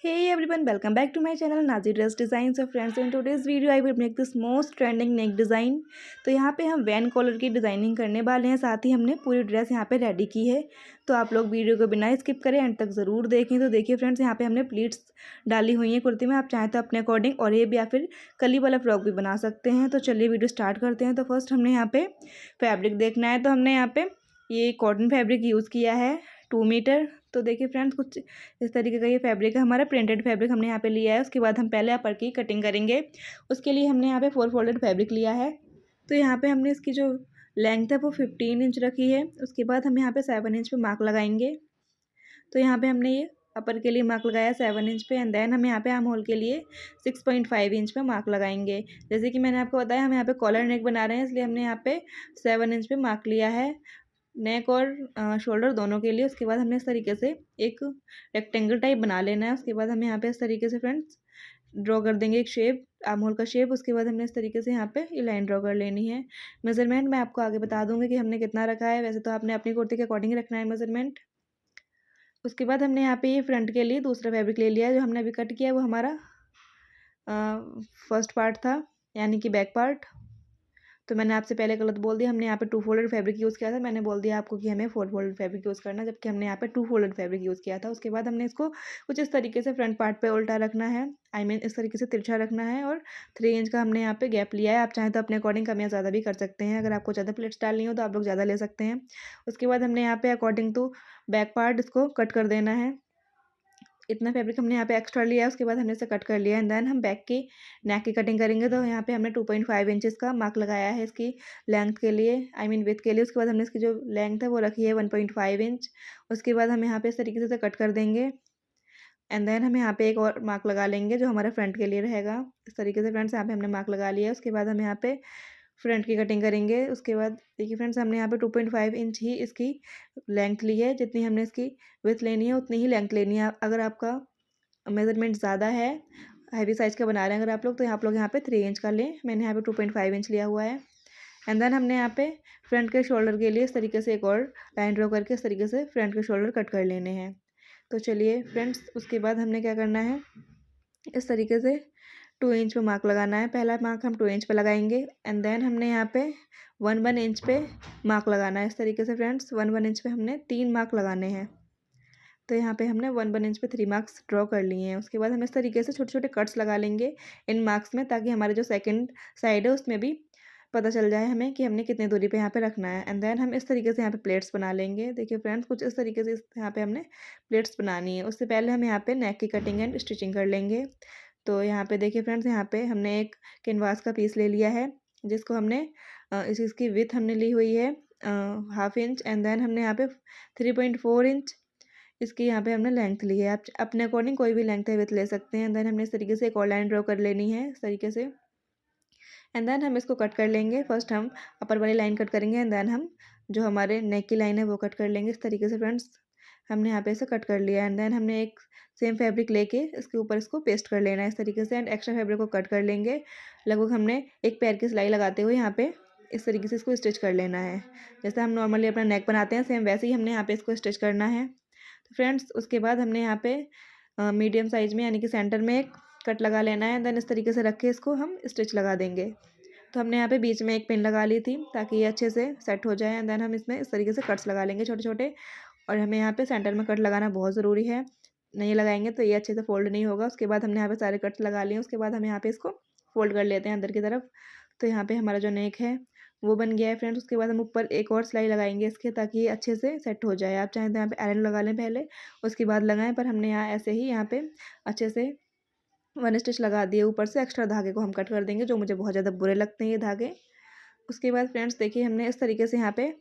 Hey everyone, welcome back to my channel Nazi Dress Design. So friends, in today's video I will make this most trending neck design. तो यहाँ पे हम van collar की designing करने वाले हैं, साथ ही हमने पूरी ड्रेस यहाँ पे रेडी की है। तो आप लोग वीडियो को बिना स्किप करें एंड तक ज़रूर देखें। तो देखिए फ्रेंड्स, यहाँ पे हमने प्लीट्स डाली हुई हैं कुर्ती में। आप चाहें तो अपने अकॉर्डिंग और ये भी या फिर कली वाला फ्रॉक भी बना सकते हैं। तो चलिए वीडियो स्टार्ट करते हैं। तो फर्स्ट हमने यहाँ पे फैब्रिक देखना है। तो हमने यहाँ पे ये कॉटन फैब्रिक यूज़ किया है 2 मीटर। तो देखिए फ्रेंड्स, कुछ इस तरीके का ये फैब्रिक है हमारा, प्रिंटेड फैब्रिक हमने यहाँ पे लिया है। उसके बाद हम पहले अपर की कटिंग करेंगे। उसके लिए हमने यहाँ पे 4 फोल्डेड फैब्रिक लिया है। तो यहाँ पे हमने इसकी जो लेंथ है वो 15 इंच रखी है। उसके बाद हम यहाँ पे 7 इंच पे मार्क लगाएंगे। तो यहाँ पे हमने ये अपर के लिए मार्क लगाया 7 इंच पे एंड देन हम यहाँ पे आर्म होल के लिए 6.5 इंच पे मार्क लगाएंगे। जैसे कि मैंने आपको बताया, हम यहाँ पे कॉलर नेक बना रहे हैं, इसलिए हमने यहाँ पे 7 इंच पे मार्क लिया है नेक और शोल्डर दोनों के लिए। उसके बाद हमने इस तरीके से एक रेक्टेंगल टाइप बना लेना है। उसके बाद हम यहाँ पे इस तरीके से फ्रेंड्स ड्रॉ कर देंगे एक शेप, आर्म होल का शेप। उसके बाद हमने इस तरीके से यहाँ पे ये लाइन ड्रॉ कर लेनी है। मेजरमेंट मैं आपको आगे बता दूंगी कि हमने कितना रखा है, वैसे तो आपने अपनी कुर्ती के अकॉर्डिंग रखना है मेजरमेंट। उसके बाद हमने यहाँ पे ये फ्रंट के लिए दूसरा फैब्रिक ले लिया है। जो हमने अभी कट किया है वो हमारा फर्स्ट पार्ट था, यानी कि बैक पार्ट। तो मैंने आपसे पहले गलत बोल दिया, हमने यहाँ पे 2 फोल्डेड फैब्रिक यूज़ किया था। मैंने बोल दिया आपको कि हमें 4 फोल्डेड फैब्रिक यूज़ करना है, जबकि हमने यहाँ पे 2 फोल्डेड फैब्रिक यूज़ किया था। उसके बाद हमने इसको कुछ इस तरीके से फ्रंट पार्ट पे उल्टा रखना है, आई मीन इस तरीके से तिरछा रखना है। और 3 इंच का हमने यहाँ पे गैप लिया है। आप चाहें तो अपने अकॉर्डिंग कम या ज़्यादा भी कर सकते हैं। अगर आपको ज़्यादा प्लेट्स डालनी हो तो आप लोग ज़्यादा ले सकते हैं। उसके बाद हमने यहाँ पे अकॉर्डिंग टू बैक पार्ट इसको कट कर देना है। इतना फैब्रिक हमने यहाँ पे एक्स्ट्रा लिया है। उसके बाद हमने इसे कट कर लिया एंड देन हम बैक की नेक की कटिंग करेंगे। तो यहाँ पे हमने 2.5 इंचेस का मार्क लगाया है इसकी लेंथ के लिए, आई मीन विड्थ के लिए। उसके बाद हमने इसकी जो लेंथ है वो रखी है 1.5 इंच। उसके बाद हम यहाँ पे इस तरीके से कट कर देंगे एंड देन हम यहाँ पे एक और मार्क लगा लेंगे जो हमारा फ्रंट के लिए रहेगा। इस तरीके से फ्रेंड्स यहाँ पे हमने मार्क लगा लिया है। उसके बाद हम यहाँ पे फ्रंट की कटिंग करेंगे। उसके बाद देखिए फ्रेंड्स, हमने यहाँ पे 2.5 इंच ही इसकी लेंथ ली है। जितनी हमने इसकी विड्थ लेनी है उतनी ही लेंथ लेनी है। अगर आपका मेज़रमेंट ज़्यादा है, हैवी साइज़ का बना रहे हैं अगर आप लोग, तो आप लोग यहाँ पे 3 इंच का लें। मैंने यहाँ पे 2.5 इंच लिया हुआ है। एंड देन हमने यहाँ पे फ्रंट के शोल्डर के लिए इस तरीके से एक और लाइन ड्रॉ करके इस तरीके से फ्रंट के शोल्डर कट कर लेने हैं। तो चलिए फ्रेंड्स, उसके बाद हमने क्या करना है, इस तरीके से 2 इंच पे मार्क लगाना है। पहला मार्क हम 2 इंच पे लगाएंगे एंड देन हमने यहाँ पे 1 इंच पे मार्क लगाना है। इस तरीके से फ्रेंड्स 1 इंच पे हमने 3 मार्क लगाने हैं। तो यहाँ पे हमने 1 इंच पे 3 मार्क्स ड्रॉ कर लिए हैं। उसके बाद हम इस तरीके से छोटे छोटे कट्स लगा लेंगे इन मार्क्स में, ताकि हमारे जो सेकंड साइड है उसमें भी पता चल जाए हमें कि हमने कितनी दूरी पे यहाँ पे रखना है। एंड देन हम इस तरीके से यहाँ पे प्लेट्स बना लेंगे। देखिए फ्रेंड्स, कुछ इस तरीके से यहाँ पे हमने प्लेट्स बनानी है। उससे पहले हम यहाँ पे नेक की कटिंग एंड स्टिचिंग कर लेंगे। तो यहाँ पे देखिए फ्रेंड्स, यहाँ पे हमने एक कैनवास का पीस ले लिया है, जिसको हमने इसकी विथ हमने ली हुई है 1/2 इंच एंड देन हमने यहाँ पे 3.4 इंच इसकी यहाँ पे हमने लेंथ ली है। आप अपने अकॉर्डिंग कोई भी लेंथ है विथ ले सकते हैं। देन हमने इस तरीके से एक और लाइन ड्रॉ कर लेनी है इस तरीके से एंड देन हम इसको कट कर लेंगे। फर्स्ट हम अपर वाली लाइन कट करेंगे एंड देन हम जो हमारे नेक की लाइन है वो कट कर लेंगे। इस तरीके से फ्रेंड्स हमने यहाँ पे इसे कट कर लिया एंड देन हमने एक सेम फैब्रिक लेके इसके ऊपर इसको पेस्ट कर लेना है इस तरीके से एंड एक्स्ट्रा फैब्रिक को कट कर लेंगे। लगभग हमने एक पैर की सिलाई लगाते हुए यहाँ पे इस तरीके से इसको स्टिच कर लेना है। जैसे हम नॉर्मली अपना नेक बनाते हैं सेम वैसे ही हमने यहाँ पे इसको स्टिच करना है। तो फ्रेंड्स, उसके बाद हमने यहाँ पे मीडियम साइज़ में यानी कि सेंटर में एक कट लगा लेना है। देन इस तरीके से रख के इसको हम स्टिच लगा देंगे। तो हमने यहाँ पे बीच में एक पिन लगा ली थी ताकि ये अच्छे से सेट हो जाए एंड देन हम इसमें इस तरीके से कट्स लगा लेंगे छोटे छोटे। और हमें यहाँ पे सेंटर में कट लगाना बहुत ज़रूरी है, नहीं लगाएंगे तो ये अच्छे से फोल्ड नहीं होगा। उसके बाद हमने यहाँ पे सारे कट्स लगा लिए। उसके बाद हम यहाँ पे इसको फोल्ड कर लेते हैं अंदर की तरफ। तो यहाँ पे हमारा जो नेक है वो बन गया है फ्रेंड्स। उसके बाद हम ऊपर एक और सिलाई लगाएंगे इसके, ताकि ये अच्छे से सेट हो जाए। आप चाहें तो यहाँ पे आयरन लगा लें पहले, उसके बाद लगाएं, पर हमने यहाँ ऐसे ही यहाँ पे अच्छे से 1 स्टिच लगा दिए। ऊपर से एक्स्ट्रा धागे को हम कट कर देंगे, जो मुझे बहुत ज़्यादा बुरे लगते हैं ये धागे। उसके बाद फ्रेंड्स देखिए, हमने इस तरीके से यहाँ पे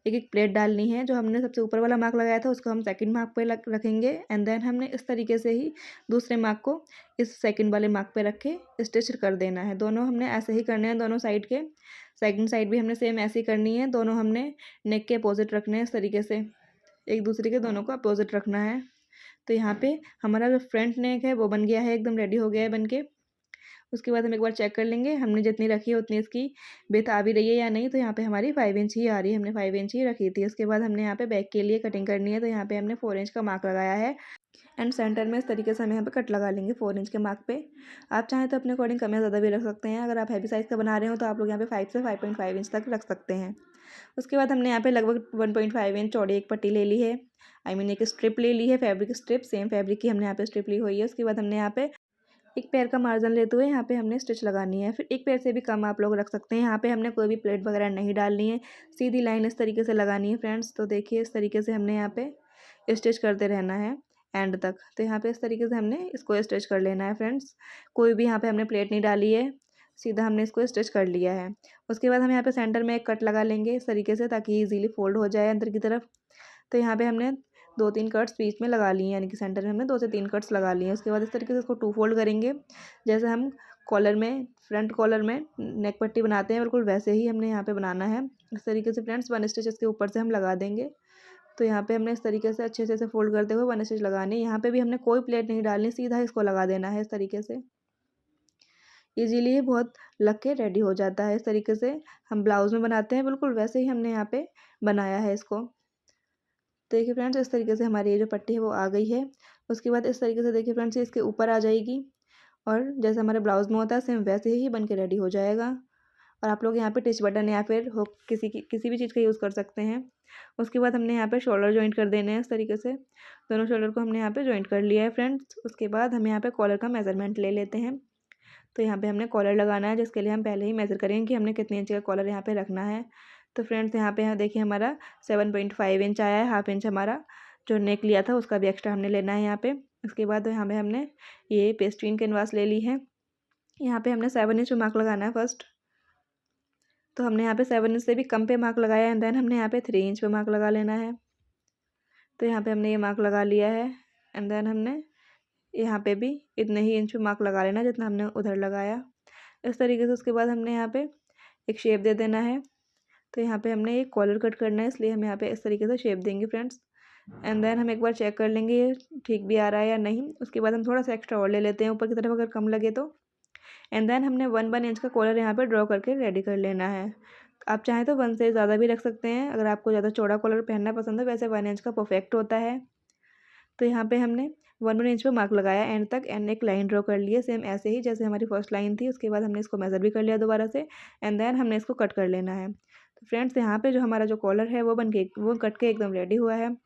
एक एक प्लेट डालनी है। जो हमने सबसे ऊपर वाला मार्क लगाया था उसको हम सेकंड मार्क पे रखेंगे एंड देन हमने इस तरीके से ही दूसरे मार्क को इस सेकंड वाले मार्क पे रख के स्टिच कर देना है। दोनों हमने ऐसे ही करने हैं, दोनों साइड के। सेकंड साइड भी हमने सेम ऐसे ही करनी है। दोनों हमने नेक के अपोजिट रखने हैं इस तरीके से, एक दूसरे के दोनों को अपोजिट रखना है। तो यहाँ पे हमारा जो फ्रंट नेक है वो बन गया है, एकदम रेडी हो गया है बन के। उसके बाद हम एक बार चेक कर लेंगे हमने जितनी रखी है उतनी इसकी विड्थ आ भी रही है या नहीं। तो यहाँ पे हमारी 5 इंच ही आ रही है, हमने 5 इंच ही रखी थी। उसके बाद हमने यहाँ पे बैक के लिए कटिंग करनी है, तो यहाँ पे हमने 4 इंच का मार्क लगाया है एंड सेंटर में इस तरीके से हम यहाँ पे कट लगा लेंगे 4 इंच के मार्क पे। आप चाहें तो अपने अकॉर्डिंग कम या ज़्यादा भी रख सकते हैं। अगर आप हैवी साइज़ का बना रहे हो तो आप लोग यहाँ पे 5 से 5.5 इंच तक रख सकते हैं। उसके बाद हमने यहाँ पे लगभग 1.5 इंच चौड़ी एक पट्टी ले ली है, आई मीन एक स्ट्रिप ले ली है, फैब्रिक स्ट्रिप, सेम फैब्रिक की हमने यहाँ पे स्ट्रिप ली हुई है। उसके बाद हमने यहाँ पे एक पैर का मार्जिन लेते हुए यहाँ पे हमने स्टिच लगानी है। फिर एक पैर से भी कम आप लोग रख सकते हैं। यहाँ पे हमने कोई भी प्लेट वगैरह नहीं डालनी है, सीधी लाइन इस तरीके से लगानी है फ्रेंड्स। तो देखिए इस तरीके से हमने यहाँ पे स्टिच करते रहना है एंड तक। तो यहाँ पे इस तरीके से हमने इसको स्टिच कर लेना है फ्रेंड्स। कोई भी यहाँ पे हमने प्लेट नहीं डाली है, सीधा हमने इसको स्टिच कर लिया है। उसके बाद हम यहाँ पे सेंटर में एक कट लगा लेंगे इस तरीके से, ताकि ईजिली फोल्ड हो जाए अंदर की तरफ। तो यहाँ पे हमने 2-3 कट्स बीच में लगा लिए हैं, यानी कि सेंटर में हमने 2 से 3 कट्स लगा लिए हैं। उसके बाद इस तरीके से इसको 2 फोल्ड करेंगे। जैसे हम कॉलर में, फ्रंट कॉलर में नेक पट्टी बनाते हैं, बिल्कुल वैसे ही हमने यहाँ पे बनाना है। इस तरीके से फ्रेंड्स 1 स्टिच इसके ऊपर से हम लगा देंगे। तो यहाँ पे हमने इस तरीके से अच्छे से फोल्ड करते हुए 1 स्टिच लगानी है। यहाँ पे भी हमने कोई प्लेट नहीं डालनी, सीधा इसको लगा देना है इस तरीके से। ईजीली ये बहुत लग के रेडी हो जाता है। इस तरीके से हम ब्लाउज़ में बनाते हैं, बिल्कुल वैसे ही हमने यहाँ पे बनाया है इसको। तो देखिए फ्रेंड्स इस तरीके से हमारी ये जो पट्टी है वो आ गई है। उसके बाद इस तरीके से देखिए फ्रेंड्स ये इसके ऊपर आ जाएगी और जैसे हमारे ब्लाउज़ में होता है सेम वैसे ही बन के रेडी हो जाएगा। और आप लोग यहाँ पे टिच बटन या फिर हुक किसी भी चीज़ का यूज़ कर सकते हैं। उसके बाद हमने यहाँ पे शोल्डर जॉइंट कर देने हैं इस तरीके से। दोनों शोल्डर को हमने यहाँ पे जॉइंट कर लिया है फ्रेंड्स। उसके बाद हम यहाँ पे कॉलर का मेज़रमेंट ले लेते हैं। तो यहाँ पे हमने कॉलर लगाना है, जिसके लिए हम पहले ही मेज़र करेंगे कि हमने कितने इंच का कॉलर यहाँ पे रखना है। तो फ्रेंड्स यहाँ पे देखिए हमारा 7.5 इंच आया है, हाफ इंच हमारा जो नेक लिया था उसका भी एक्स्ट्रा हमने लेना है यहाँ पे। उसके बाद यहाँ पे हमने ये पेस्ट्रीन कैनवास ले ली है। यहाँ पे हमने 7 इंच पे मार्क लगाना है फर्स्ट। तो हमने यहाँ पे 7 इंच से भी कम पे मार्क लगाया है एंड देन हमने यहाँ पे 3 इंच पे मार्क लगा लेना है। तो यहाँ पे हमने ये मार्क लगा लिया है एंड देन हमने यहाँ पे भी इतने ही इंच पे मार्क लगा लेना जितना हमने उधर लगाया इस तरीके से। उसके बाद हमने यहाँ पे एक शेप दे देना है। तो यहाँ पे हमने एक कॉलर कट करना है, इसलिए हम यहाँ पे इस तरीके से शेप देंगे फ्रेंड्स। एंड देन हम एक बार चेक कर लेंगे ये ठीक भी आ रहा है या नहीं। उसके बाद हम थोड़ा सा एक्स्ट्रा और ले लेते हैं ऊपर की तरफ अगर कम लगे तो। एंड देन हमने 1 इंच का कॉलर यहाँ पे ड्रॉ करके रेडी कर लेना है। आप चाहें तो 1 से ज़्यादा भी रख सकते हैं, अगर आपको ज़्यादा चौड़ा कॉलर पहनना पसंद है। वैसे 1 इंच का परफेक्ट होता है। तो यहाँ पे हमने 1 इंच पे मार्क लगाया एंड तक एंड एक लाइन ड्रॉ कर ली है, सेम ऐसे ही जैसे हमारी फर्स्ट लाइन थी। उसके बाद हमने इसको मेज़र भी कर लिया दोबारा से एंड देन हमने इसको कट कर लेना है। तो फ्रेंड्स यहाँ पे जो हमारा जो कॉलर है वो कट के एकदम रेडी हुआ है।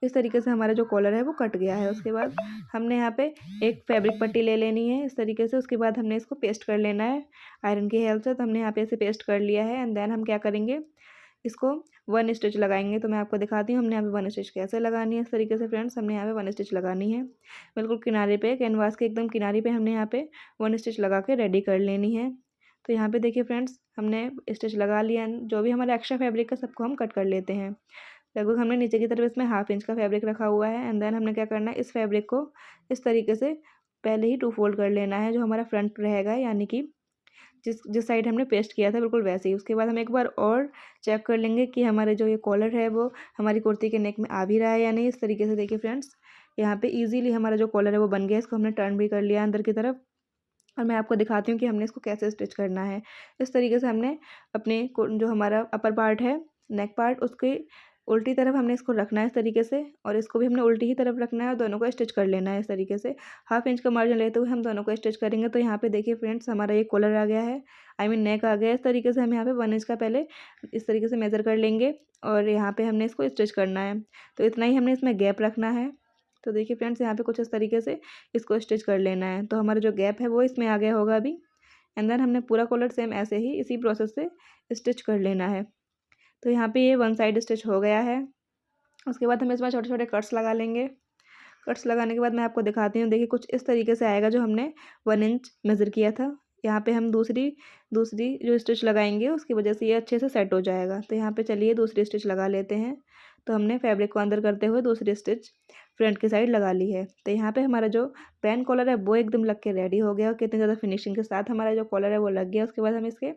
इस तरीके से हमारा जो कॉलर है वो कट गया है। उसके बाद हमने यहाँ पे एक फैब्रिक पट्टी ले लेनी है इस तरीके से। उसके बाद हमने इसको पेस्ट कर लेना है आयरन की हेल्प से। तो हमने यहाँ पे इसे पेस्ट कर लिया है एंड देन हम क्या करेंगे, इसको 1 स्टिच लगाएंगे। तो मैं आपको दिखाती हूँ हमने यहाँ पे 1 स्टिच कैसे लगानी है। इस तरीके से फ्रेंड्स हमने यहाँ पे 1 स्टिच लगानी है, बिल्कुल किनारे पे, कैनवास के एकदम किनारे पे हमने यहाँ पे 1 स्टिच लगा के रेडी कर लेनी है। तो यहाँ पे देखिए फ्रेंड्स हमने स्टिच लगा लिया। जो भी हमारा एक्स्ट्रा फैब्रिक है सबको हम कट कर लेते हैं। लगभग हमने नीचे की तरफ इसमें हाफ इंच का फैब्रिक रखा हुआ है एंड देन हमने क्या करना है, इस फैब्रिक को इस तरीके से पहले ही 2 फोल्ड कर लेना है, जो हमारा फ्रंट रहेगा, यानी कि जिस साइड हमने पेस्ट किया था बिल्कुल वैसे ही। उसके बाद हम एक बार और चेक कर लेंगे कि हमारे जो ये कॉलर है वो हमारी कुर्ती के नेक में आ भी रहा है या नहीं। इस तरीके से देखिए फ्रेंड्स यहाँ पे इजीली हमारा जो कॉलर है वो बन गया। इसको हमने टर्न भी कर लिया अंदर की तरफ और मैं आपको दिखाती हूँ कि हमने इसको कैसे स्टिच करना है। इस तरीके से हमने अपने जो हमारा अपर पार्ट है, नेक पार्ट, उसके उल्टी तरफ हमने इसको रखना है इस तरीके से और इसको भी हमने उल्टी ही तरफ रखना है और दोनों को स्टिच कर लेना है इस तरीके से। हाफ इंच का मार्जिन लेते हुए हम दोनों को स्टिच करेंगे। तो यहाँ पे देखिए फ्रेंड्स हमारा ये कॉलर आ गया है, आई मीन नेक आ गया है। इस तरीके से हम यहाँ पे 1 इंच का पहले इस तरीके से मेज़र कर लेंगे और यहाँ पे हमने इसको स्टिच करना है। तो इतना ही हमने इसमें गैप रखना है। तो देखिए फ्रेंड्स यहाँ पे कुछ इस तरीके से इसको स्टिच कर लेना है। तो हमारा जो गैप है वो इसमें आ गया होगा अभी एंड देन हमने पूरा कॉलर सेम ऐसे ही इसी प्रोसेस से स्टिच कर लेना है। तो यहाँ पे ये 1 साइड स्टिच हो गया है। उसके बाद हम इसमें छोटे छोटे कट्स लगा लेंगे। कट्स लगाने के बाद मैं आपको दिखाती हूँ। देखिए कुछ इस तरीके से आएगा जो हमने 1 इंच मेज़र किया था। यहाँ पे हम दूसरी जो स्टिच लगाएंगे उसकी वजह से ये अच्छे से सेट हो जाएगा। तो यहाँ पे चलिए दूसरी स्टिच लगा लेते हैं। तो हमने फैब्रिक को अंदर करते हुए दूसरी स्टिच फ्रंट की साइड लगा ली है। तो यहाँ पे हमारा जो पैन कॉलर है वो एकदम लग के रेडी हो गया और कितनी ज़्यादा फिनिशिंग के साथ हमारा जो कॉलर है वो लग गया। उसके बाद हम इसके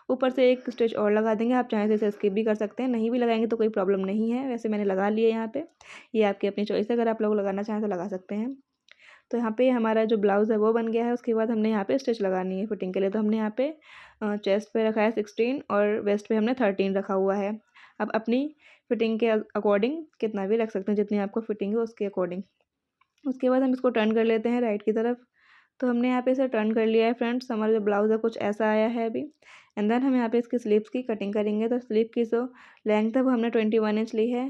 ऊपर से एक स्टिच और लगा देंगे। आप चाहें तो इसे स्किप भी कर सकते हैं, नहीं भी लगाएंगे तो कोई प्रॉब्लम नहीं है। वैसे मैंने लगा लिया यहाँ पे, ये आपकी अपनी चॉइस है, अगर आप लोग लगाना चाहें तो लगा सकते हैं। तो यहाँ पे हमारा जो ब्लाउज़ है वो बन गया है। उसके बाद हमने यहाँ पे स्टिच लगानी है फिटिंग के लिए। तो हमने यहाँ पे चेस्ट पे रखा है 16 और वेस्ट पे हमने 13 रखा हुआ है। अब अपनी फिटिंग के अकॉर्डिंग कितना भी रख सकते हैं, जितनी आपको फिटिंग है उसके अकॉर्डिंग। उसके बाद हम इसको टर्न कर लेते हैं राइट की तरफ। तो हमने यहाँ पे इसे टर्न कर लिया है फ्रेंड्स। हमारा जो ब्लाउज़ है कुछ ऐसा आया है अभी। एंड देन हम यहाँ पे इसकी स्लीव्स की कटिंग करेंगे। तो स्लीव की जो लेंथ है वो हमने 21 इंच ली है।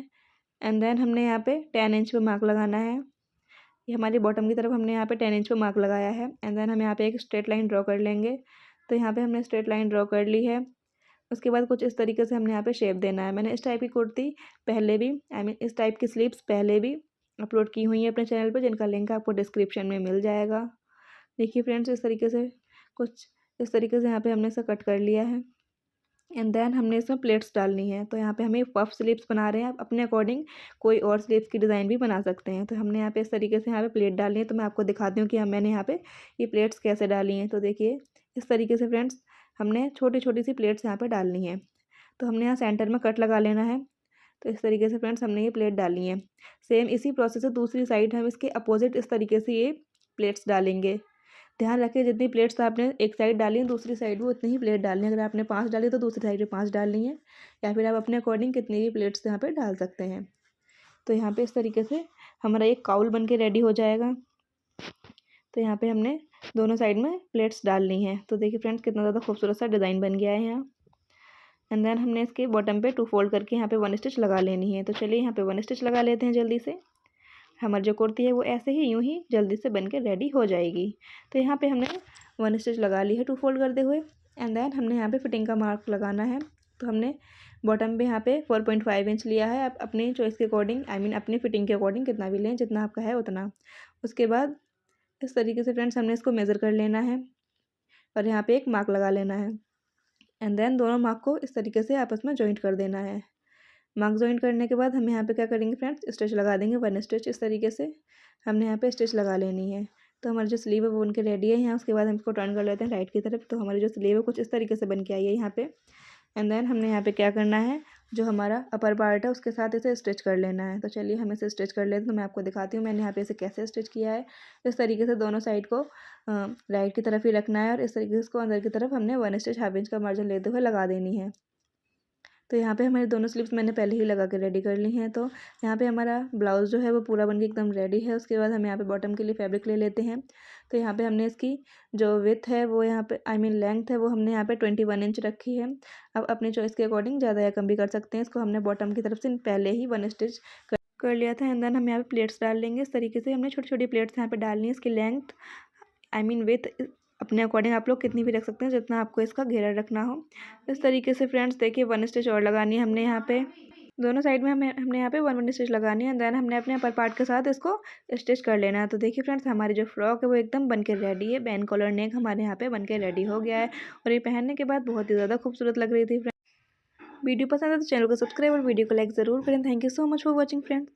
एंड देन हमने यहाँ पे 10 इंच पे मार्क लगाना है। ये हमारी बॉटम की तरफ हमने यहाँ पे 10 इंच पे मार्क लगाया है। एंड देन हम यहाँ पे एक स्ट्रेट लाइन ड्रॉ कर लेंगे। तो यहाँ पे हमने स्ट्रेट लाइन ड्रॉ कर ली है। उसके बाद कुछ इस तरीके से हमने यहाँ पे शेप देना है। मैंने इस टाइप की कुर्ती पहले भी इस टाइप की स्लीव्स पहले भी अपलोड की हुई है अपने चैनल पर, जिनका लिंक आपको डिस्क्रिप्शन में मिल जाएगा। देखिए फ्रेंड्स, इस तरीके से कुछ इस तरीके से यहाँ पे हमने इसे कट कर लिया है। एंड देन हमने इसमें प्लेट्स डालनी है। तो यहाँ पे हमें पफ स्लीव्स बना रहे हैं। आप अपने अकॉर्डिंग कोई और स्लीव्स की डिज़ाइन भी बना सकते हैं। तो हमने यहाँ पे इस तरीके से यहाँ पे प्लेट डालनी है। तो मैं आपको दिखाती हूँ कि मैंने यहाँ पे ये प्लेट्स कैसे डाली हैं। तो देखिए इस तरीके से फ्रेंड्स हमने छोटी छोटी सी प्लेट्स यहाँ पर डालनी है। तो हमने यहाँ सेंटर में कट लगा लेना है। तो इस तरीके से फ्रेंड्स हमने ये प्लेट डाली है। सेम इसी प्रोसेस से दूसरी साइड हम इसके अपोजिट इस तरीके से ये प्लेट्स डालेंगे। ध्यान रखिए जितनी प्लेट्स आपने एक साइड डाली है दूसरी साइड भी उतनी ही प्लेट डालनी है। अगर आपने 5 डाली तो दूसरी साइड पे 5 डालनी है, या फिर आप अपने अकॉर्डिंग कितनी भी प्लेट्स यहाँ पे डाल सकते हैं। तो यहाँ पे इस तरीके से हमारा एक काउल बन के रेडी हो जाएगा। तो यहाँ पे हमने दोनों साइड में प्लेट्स डालनी है। तो देखिए फ्रेंड्स कितना ज़्यादा खूबसूरत सा डिज़ाइन बन गया है यहाँ। एंड देन हमने इसके बॉटम पे 2 फोल्ड करके यहाँ पे 1 स्टिच लगा लेनी है। तो चलिए यहाँ पे 1 स्टिच लगा लेते हैं जल्दी से। हमारी जो कुर्ती है वो ऐसे ही यूँ ही जल्दी से बन के रेडी हो जाएगी। तो यहाँ पे हमने 1 स्टिच लगा ली है 2 फोल्ड करते हुए। एंड देन हमने यहाँ पे फिटिंग का मार्क लगाना है। तो हमने बॉटम पे यहाँ पे 4.5 इंच लिया है। आप अपनी चॉइस के अकॉर्डिंग अपनी फिटिंग के अकॉर्डिंग कितना भी लें, जितना आपका है उतना। उसके बाद इस तरीके से फ्रेंड्स हमने इसको मेज़र कर लेना है और यहाँ पे एक मार्क लगा लेना है। एंड देन दोनों मार्क को इस तरीके से आपस में जॉइंट कर देना है। मार्क जॉइंट करने के बाद हम यहाँ पे क्या करेंगे फ्रेंड्स, स्टिच लगा देंगे 1 स्टिच। इस तरीके से हमने यहाँ पे स्टिच लगा लेनी है। तो हमारी जो स्लीव है वो बन के रेडी है यहाँ। उसके बाद हम इसको टर्न कर लेते हैं राइट की तरफ। तो हमारी जो स्लीव है कुछ इस तरीके से बन के आई है यहाँ पे। एंड देन हमने यहाँ पे क्या करना है, जो हमारा अपर पार्ट है उसके साथ इसे स्टिच कर लेना है। तो चलिए हम इसे स्टिच कर लेते हैं। तो मैं आपको दिखाती हूँ मैंने यहाँ पे इसे कैसे स्टिच किया है। इस तरीके से दोनों साइड को राइट की तरफ ही रखना है और इस तरीके से इसको अंदर की तरफ हमने 1 स्टिच हाफ इंच का मार्जिन लेते हुए लगा देनी है। तो यहाँ पे हमारी दोनों स्लीव्स मैंने पहले ही लगा के रेडी कर ली हैं। तो यहाँ पे हमारा ब्लाउज़ जो है वो पूरा बनके एकदम रेडी है। उसके बाद हम यहाँ पे बॉटम के लिए फैब्रिक ले लेते हैं। तो यहाँ पे हमने इसकी जो विड्थ है वो यहाँ पे लेंथ है वो हमने यहाँ पे 21 इंच रखी है। अब अपनी चॉइस के अकॉर्डिंग ज़्यादा या कम भी कर सकते हैं। इसको हमने बॉटम की तरफ से पहले ही 1 स्टिच कर लिया था। एंड देन हम यहाँ पे प्लेट्स डाल लेंगे। इस तरीके से हमने छोटी छोटी प्लेट्स यहाँ पे डालनी है। इसकी लेंथ विथ अपने अकॉर्डिंग आप लोग कितनी भी रख सकते हैं, जितना आपको इसका घेरा रखना हो। इस तरीके से फ्रेंड्स देखिए 1 स्टिच और लगानी है हमने यहाँ पे। दोनों साइड में हमने यहाँ पे 1 स्टिच लगानी है। देन हमने अपने अपर पार्ट के साथ इसको स्टिच कर लेना है। तो देखिए फ्रेंड्स हमारी जो फ्रॉक है वो एकदम बन के रेडी है। बैन कॉलर नेक हमारे यहाँ पे बन के रेडी हो गया है और ये पहनने के बाद बहुत ही ज़्यादा खूबसूरत लग रही थी। वीडियो पसंद है तो चैनल को सब्सक्राइब और वीडियो को लाइक ज़रूर करें। Thank you so much for watching friends.